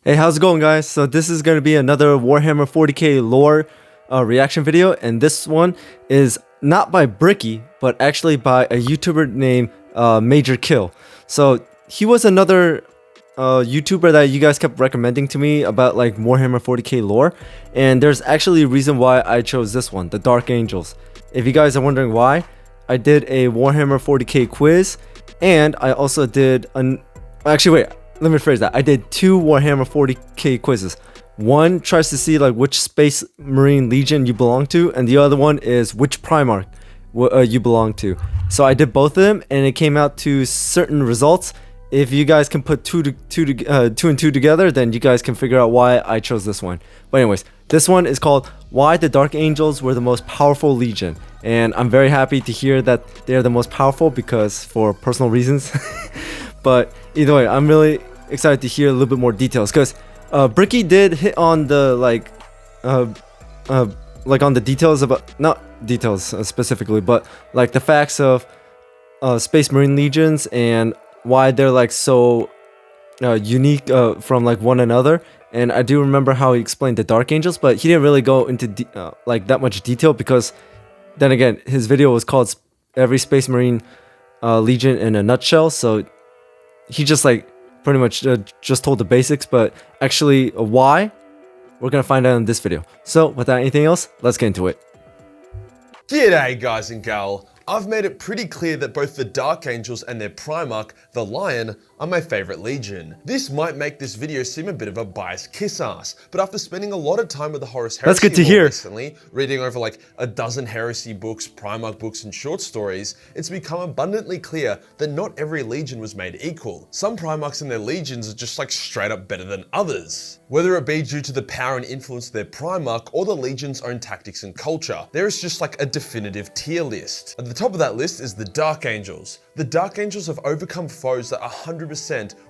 Hey, how's it going, guys? So this is going to be another Warhammer 40k lore reaction video, and this one is not by Bricky, but actually by a YouTuber named Majorkill. So he was another YouTuber that you guys kept recommending to me about like Warhammer 40k lore, and there's actually a reason why I chose this one, the Dark Angels. If you guys are wondering why, I did a Warhammer 40k quiz, and I also did actually wait. Let me rephrase that. I did two Warhammer 40k quizzes. One tries to see like which Space Marine Legion you belong to, and the other one is which Primarch you belong to. So I did both of them, and it came out to certain results. If you guys can put two and two together, then you guys can figure out why I chose this one. But anyways, this one is called Why the Dark Angels Were the Most Powerful Legion. And I'm very happy to hear that they're the most powerful because for personal reasons. But either way, I'm really excited to hear a little bit more details because Bricky did hit on the like on the details about, not details specifically, but like the facts of Space Marine Legions and why they're like so unique from like one another. And I do remember how he explained the Dark Angels, but he didn't really go into like that much detail because then again his video was called Every Space Marine Legion in a Nutshell, so he just like pretty much just told the basics, but actually why, we're gonna find out in this video. So without anything else, let's get into it. G'day guys and gal. I've made it pretty clear that both the Dark Angels and their Primarch, the Lion, are my favorite legion. This might make this video seem a bit of a biased kiss ass, but after spending a lot of time with the Heresy That's good to hear. recently, reading over like a dozen Heresy books, Primarch books, and short stories, it's become abundantly clear that not every legion was made equal. Some Primarchs and their legions are just like straight up better than others. Whether it be due to the power and influence of their Primarch or the legion's own tactics and culture, there is just like a definitive tier list. At the top of that list is the Dark Angels. The Dark Angels have overcome foes that 100%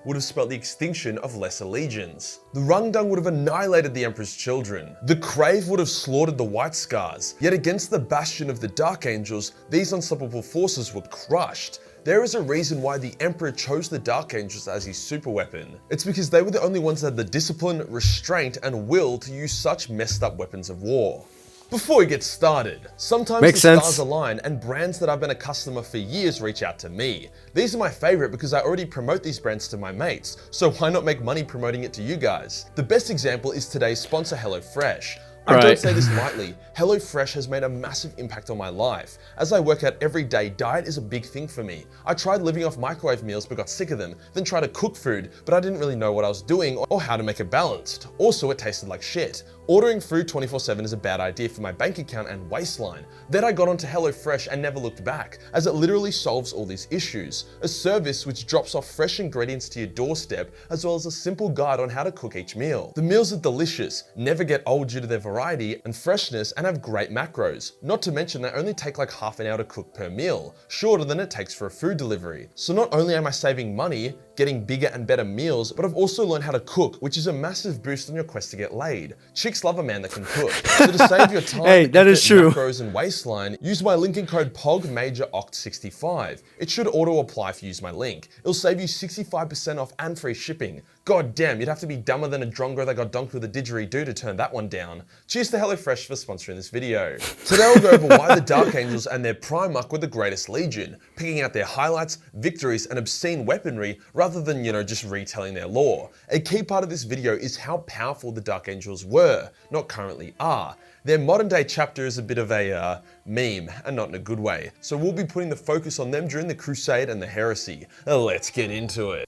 would have spelt the extinction of lesser legions. The Rungdung would have annihilated the Emperor's children. The Crave would have slaughtered the White Scars. Yet against the bastion of the Dark Angels, these unstoppable forces were crushed. There is a reason why the Emperor chose the Dark Angels as his super weapon. It's because they were the only ones that had the discipline, restraint, and will to use such messed up weapons of war. Before we get started, sometimes the stars align and brands that I've been a customer for years reach out to me. These are my favorite because I already promote these brands to my mates, so why not make money promoting it to you guys? The best example is today's sponsor, HelloFresh. I don't say this lightly, HelloFresh has made a massive impact on my life. As I work out every day, diet is a big thing for me. I tried living off microwave meals but got sick of them, then tried to cook food, but I didn't really know what I was doing or how to make it balanced. Also, it tasted like shit. Ordering food 24/7 is a bad idea for my bank account and waistline. Then I got onto HelloFresh and never looked back, as it literally solves all these issues. A service which drops off fresh ingredients to your doorstep, as well as a simple guide on how to cook each meal. The meals are delicious, never get old due to their variety and freshness, and have great macros. Not to mention they only take like half an hour to cook per meal, shorter than it takes for a food delivery. So not only am I saving money, getting bigger and better meals, but I've also learned how to cook, which is a massive boost on your quest to get laid. Chicks love a man that can cook. So to save your time, hey, that is true. Macros and waistline, use my linking code POGMAJOROCT65. It should auto apply if you use my link. It'll save you 65% off and free shipping. God damn, you'd have to be dumber than a drongo that got donked with a didgeridoo to turn that one down. Cheers to HelloFresh for sponsoring this video. Today we'll go over why the Dark Angels and their Primarch were the greatest legion, picking out their highlights, victories, and obscene weaponry rather than, just retelling their lore. A key part of this video is how powerful the Dark Angels were, not currently are. Their modern day chapter is a bit of a meme, and not in a good way. So we'll be putting the focus on them during the Crusade and the Heresy. Let's get into it.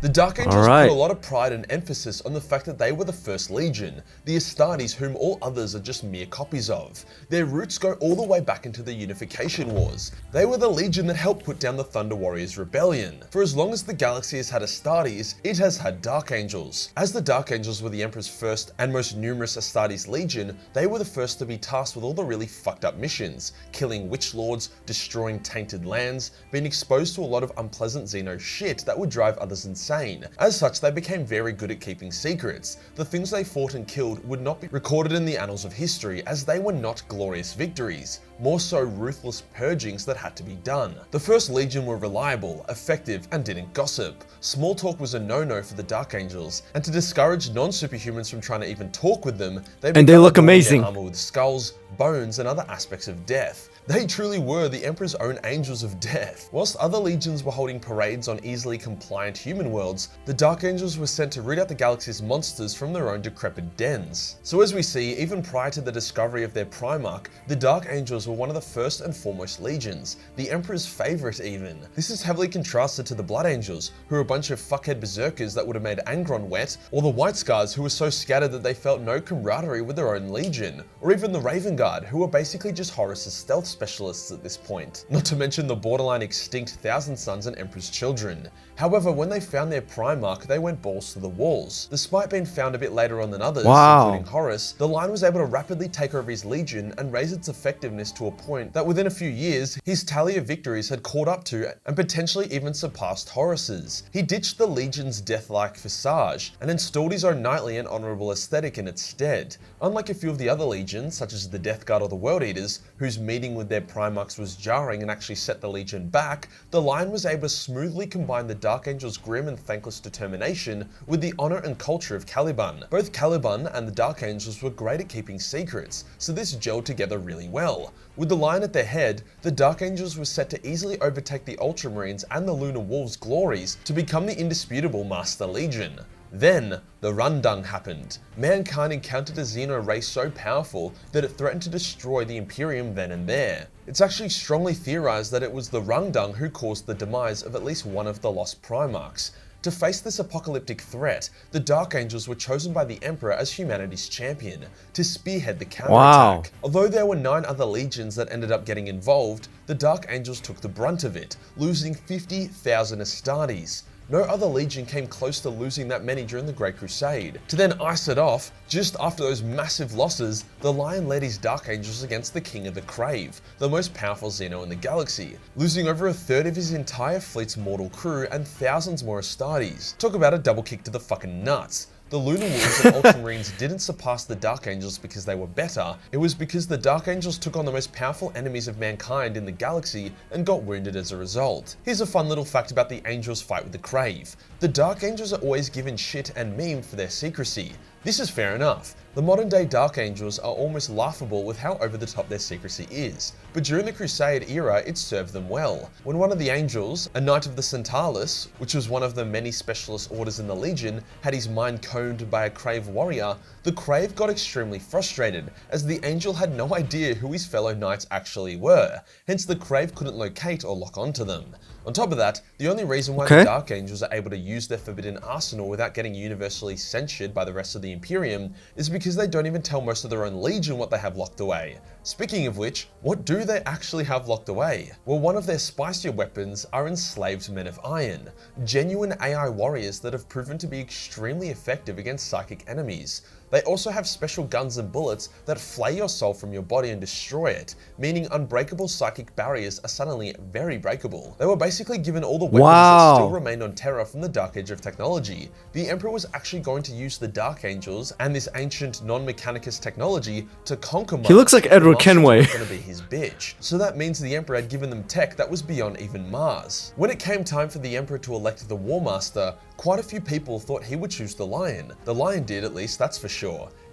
The Dark Angels put a lot of pride and emphasis on the fact that they were the first legion, the Astartes whom all others are just mere copies of. Their roots go all the way back into the Unification Wars. They were the legion that helped put down the Thunder Warriors Rebellion. For as long as the galaxy has had Astartes, it has had Dark Angels. As the Dark Angels were the Emperor's first and most numerous Astartes legion, they were the first to be tasked with all the really fucked up missions, killing witch lords, destroying tainted lands, being exposed to a lot of unpleasant Xeno shit that would drive others insane. As such, they became very good at keeping secrets. The things they fought and killed would not be recorded in the annals of history, as they were not glorious victories. more so ruthless purgings that had to be done. The First Legion were reliable, effective, and didn't gossip. Small talk was a no-no for the Dark Angels, and to discourage non-superhumans from trying to even talk with them, they look amazing. Their armor with skulls, bones, and other aspects of death. They truly were the Emperor's own angels of death. Whilst other legions were holding parades on easily compliant human worlds, the Dark Angels were sent to root out the galaxy's monsters from their own decrepit dens. So as we see, even prior to the discovery of their Primarch, the Dark Angels were one of the first and foremost legions, the Emperor's favorite even. This is heavily contrasted to the Blood Angels, who were a bunch of fuckhead berserkers that would have made Angron wet, or the White Scars, who were so scattered that they felt no camaraderie with their own legion, or even the Raven Guard, who were basically just Horus's stealth specialists at this point, not to mention the borderline extinct Thousand Sons and Emperor's Children. However, when they found their Primarch, they went balls to the walls. Despite being found a bit later on than others, including Horus, the Lion was able to rapidly take over his legion and raise its effectiveness to a point that within a few years, his tally of victories had caught up to and potentially even surpassed Horus's. He ditched the legion's death-like visage and installed his own knightly and honorable aesthetic in its stead. Unlike a few of the other legions, such as the Death Guard or the World Eaters, whose meeting with their Primarchs was jarring and actually set the legion back, the Lion was able to smoothly combine the Dark Angel's grim and thankless determination with the honor and culture of Caliban. Both Caliban and the Dark Angels were great at keeping secrets, so this gelled together really well. With the Lion at their head, the Dark Angels were set to easily overtake the Ultramarines and the Lunar Wolves' glories to become the indisputable Master Legion. Then, the Rundung happened. Mankind encountered a Xeno race so powerful that it threatened to destroy the Imperium then and there. It's actually strongly theorized that it was the Rundung who caused the demise of at least one of the lost Primarchs. To face this apocalyptic threat, the Dark Angels were chosen by the Emperor as humanity's champion, to spearhead the counterattack. Although there were 9 other legions that ended up getting involved, the Dark Angels took the brunt of it, losing 50,000 Astartes. No other legion came close to losing that many during the Great Crusade. To then ice it off, just after those massive losses, the Lion led his Dark Angels against the King of the Crave, the most powerful Xeno in the galaxy, losing over a third of his entire fleet's mortal crew and thousands more Astartes. Talk about a double kick to the fucking nuts. The Lunar Wolves and Ultramarines didn't surpass the Dark Angels because they were better, it was because the Dark Angels took on the most powerful enemies of mankind in the galaxy and got wounded as a result. Here's a fun little fact about the Angels' fight with the Crave. The Dark Angels are always given shit and memed for their secrecy. This is fair enough. The modern day Dark Angels are almost laughable with how over the top their secrecy is, but during the Crusade era it served them well. When one of the Angels, a Knight of the Centaurus, which was one of the many specialist orders in the Legion, had his mind coned by a Crave warrior, the Crave got extremely frustrated, as the Angel had no idea who his fellow Knights actually were, hence the Crave couldn't locate or lock onto them. On top of that, the only reason why the Dark Angels are able to use their forbidden arsenal without getting universally censured by the rest of the Imperium is because they don't even tell most of their own Legion what they have locked away. Speaking of which, what do they actually have locked away? Well, one of their spicier weapons are enslaved men of iron, genuine AI warriors that have proven to be extremely effective against psychic enemies. They also have special guns and bullets that flay your soul from your body and destroy it, meaning unbreakable psychic barriers are suddenly very breakable. They were basically given all the weapons that still remained on Terra from the Dark Age of technology. The Emperor was actually going to use the Dark Angels and this ancient non-mechanicus technology to conquer Mars. He looks like Edward Kenway. Was going to be his bitch. So that means the Emperor had given them tech that was beyond even Mars. When it came time for the Emperor to elect the War Master, quite a few people thought he would choose the Lion. The Lion did, at least, that's for sure.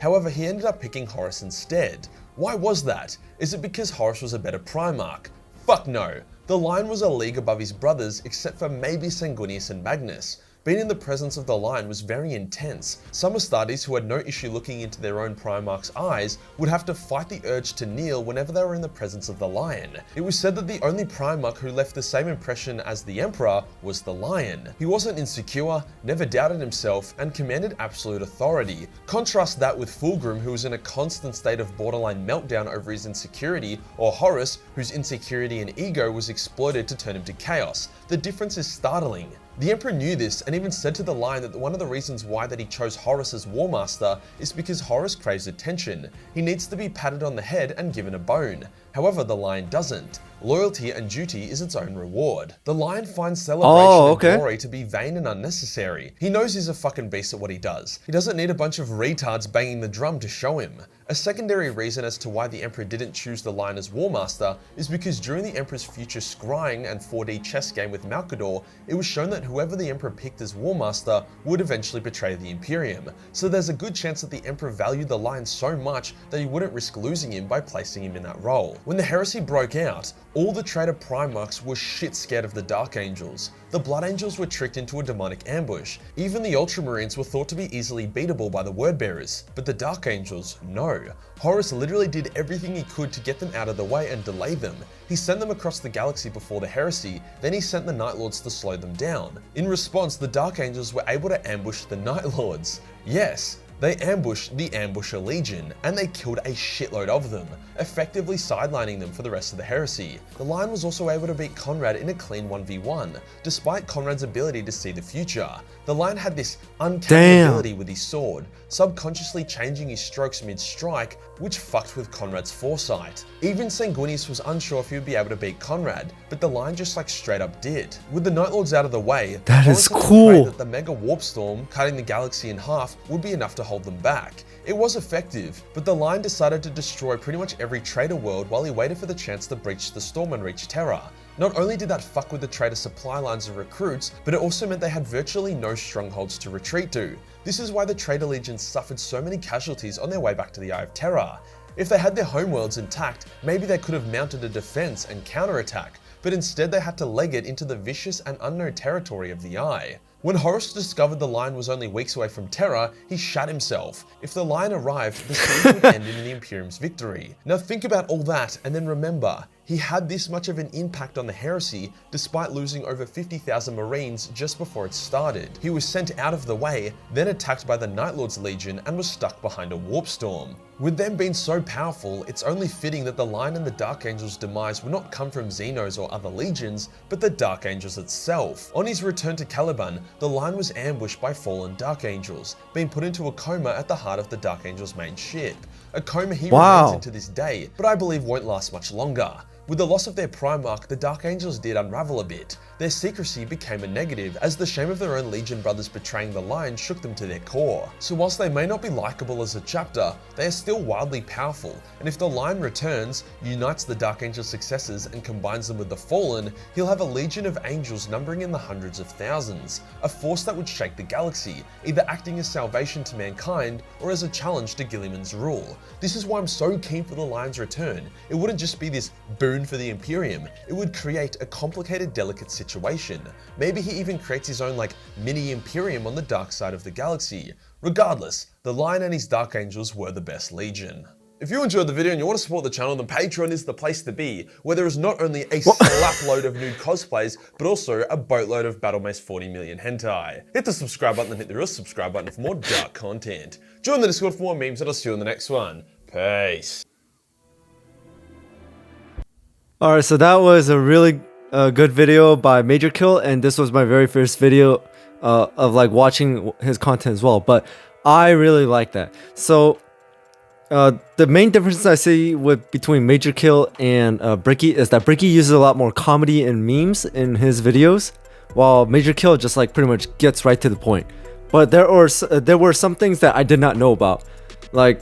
However, he ended up picking Horus instead. Why was that? Is it because Horus was a better Primarch? Fuck no. The Lion was a league above his brothers, except for maybe Sanguinius and Magnus. Being in the presence of the Lion was very intense. Some Astartes who had no issue looking into their own Primarch's eyes would have to fight the urge to kneel whenever they were in the presence of the Lion. It was said that the only Primarch who left the same impression as the Emperor was the Lion. He wasn't insecure, never doubted himself, and commanded absolute authority. Contrast that with Fulgrim, who was in a constant state of borderline meltdown over his insecurity, or Horus, whose insecurity and ego was exploited to turn him to chaos. The difference is startling. The Emperor knew this and even said to the Lion that one of the reasons why that he chose Horus as War Master is because Horus craves attention. He needs to be patted on the head and given a bone. However, the Lion doesn't. Loyalty and duty is its own reward. The Lion finds celebration and glory to be vain and unnecessary. He knows he's a fucking beast at what he does. He doesn't need a bunch of retards banging the drum to show him. A secondary reason as to why the Emperor didn't choose the Lion as War Master is because during the Emperor's future scrying and 4D chess game with Malkador, it was shown that whoever the Emperor picked as War Master would eventually betray the Imperium. So there's a good chance that the Emperor valued the Lion so much that he wouldn't risk losing him by placing him in that role. When the Heresy broke out, all the traitor Primarchs were shit scared of the Dark Angels. The Blood Angels were tricked into a demonic ambush. Even the Ultramarines were thought to be easily beatable by the Wordbearers, but the Dark Angels, no. Horus literally did everything he could to get them out of the way and delay them. He sent them across the galaxy before the Heresy, then he sent the Night Lords to slow them down. In response, the Dark Angels were able to ambush the Night Lords. Yes, they ambushed the Ambusher Legion, and they killed a shitload of them, effectively sidelining them for the rest of the Heresy. The Lion was also able to beat Conrad in a clean 1v1, despite Conrad's ability to see the future. The Lion had this uncanny ability with his sword, subconsciously changing his strokes mid-strike, which fucked with Conrad's foresight. Even Sanguinius was unsure if he would be able to beat Conrad, but the Lion just like straight up did. With the Night Lords out of the way, that is cool. That the Mega Warp Storm, cutting the galaxy in half, would be enough to hold them back. It was effective, but the Lion decided to destroy pretty much every traitor world while he waited for the chance to breach the storm and reach Terra. Not only did that fuck with the traitor supply lines of recruits, but it also meant they had virtually no strongholds to retreat to. This is why the traitor legions suffered so many casualties on their way back to the Eye of Terror. If they had their homeworlds intact, maybe they could have mounted a defense and counterattack, but instead they had to leg it into the vicious and unknown territory of the Eye. When Horus discovered the Lion was only weeks away from Terra, he shat himself. If the Lion arrived, the siege would end in the Imperium's victory. Now think about all that, and then remember, he had this much of an impact on the Heresy despite losing over 50,000 Marines just before it started. He was sent out of the way, then attacked by the Night Lords Legion and was stuck behind a warp storm. With them being so powerful, it's only fitting that the Lion and the Dark Angel's demise would not come from Xenos or other legions, but the Dark Angels itself. On his return to Caliban, the Lion was ambushed by fallen Dark Angels, being put into a coma at the heart of the Dark Angel's main ship. A coma he remains in to this day, but I believe won't last much longer. With the loss of their Primarch, the Dark Angels did unravel a bit. Their secrecy became a negative, as the shame of their own Legion brothers betraying the Lion shook them to their core. So whilst they may not be likable as a chapter, they are still wildly powerful, and if the Lion returns, unites the Dark Angel successors and combines them with the Fallen, he'll have a legion of angels numbering in the hundreds of thousands, a force that would shake the galaxy, either acting as salvation to mankind or as a challenge to Guilliman's rule. This is why I'm so keen for the Lion's return. It wouldn't just be this boon for the Imperium, it would create a complicated, delicate situation. Maybe he even creates his own like mini Imperium on the dark side of the galaxy. Regardless, the Lion and his Dark Angels were the best legion. If you enjoyed the video and you want to support the channel, then Patreon is the place to be, where there is not only a slap load of nude cosplays, but also a boatload of Battlemace 40 million hentai. Hit the subscribe button and hit the real subscribe button for more dark content. Join the Discord for more memes and I'll see you in the next one. Peace. Alright, so that was a really good video by Majorkill, and this was my very first video of like watching his content as well, but I really like that. So the main difference I see between Majorkill and Bricky is that Bricky uses a lot more comedy and memes in his videos, while Majorkill just like pretty much gets right to the point. But there were some things that I did not know about, like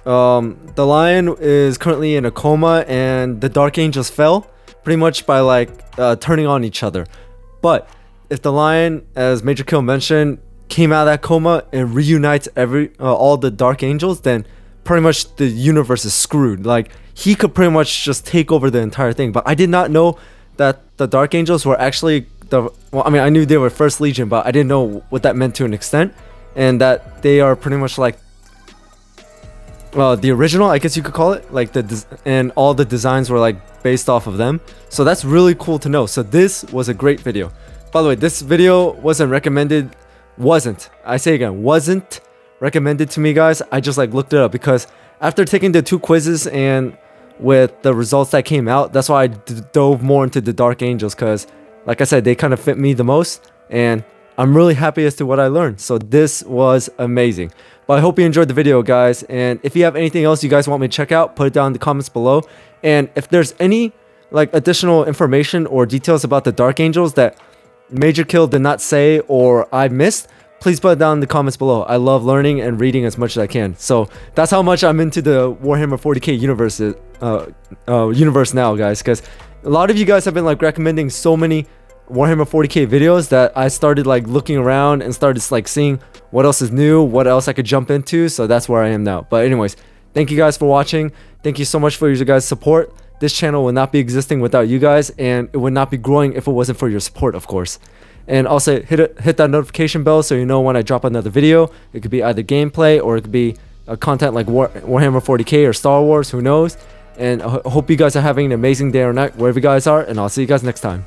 the Lion is currently in a coma and the Dark Angels fell pretty much by like turning on each other. But if the Lion, as Majorkill mentioned, came out of that coma and reunites all the Dark Angels, then pretty much the universe is screwed. Like, he could pretty much just take over the entire thing. But I did not know that the Dark Angels were actually I knew they were First Legion, but I didn't know what that meant to an extent, and that they are pretty much like the original, I guess you could call it, like and all the designs were like based off of them. So that's really cool to know. So this was a great video. By the way, this video wasn't recommended to me, guys. I just like looked it up because after taking the 2 quizzes and with the results that came out, that's why I dove more into the Dark Angels, because like I said, they kind of fit me the most, and I'm really happy as to what I learned. So this was amazing. But I hope you enjoyed the video, guys. And if you have anything else you guys want me to check out, put it down in the comments below. And if there's any like additional information or details about the Dark Angels that Majorkill did not say or I missed, please put it down in the comments below. I love learning and reading as much as I can. So that's how much I'm into the Warhammer 40k universe now, guys. Because a lot of you guys have been like recommending so many Warhammer 40k videos that I started like looking around and started like seeing what else is new, what else I could jump into. So that's where I am now. But anyways, thank you guys for watching. Thank you so much for your guys' support. This channel would not be existing without you guys, and it would not be growing if it wasn't for your support, of course. And also hit that notification bell so you know when I drop another video. It could be either gameplay or it could be content like Warhammer 40k or Star Wars, who knows. And I hope you guys are having an amazing day or night wherever you guys are, and I'll see you guys next time.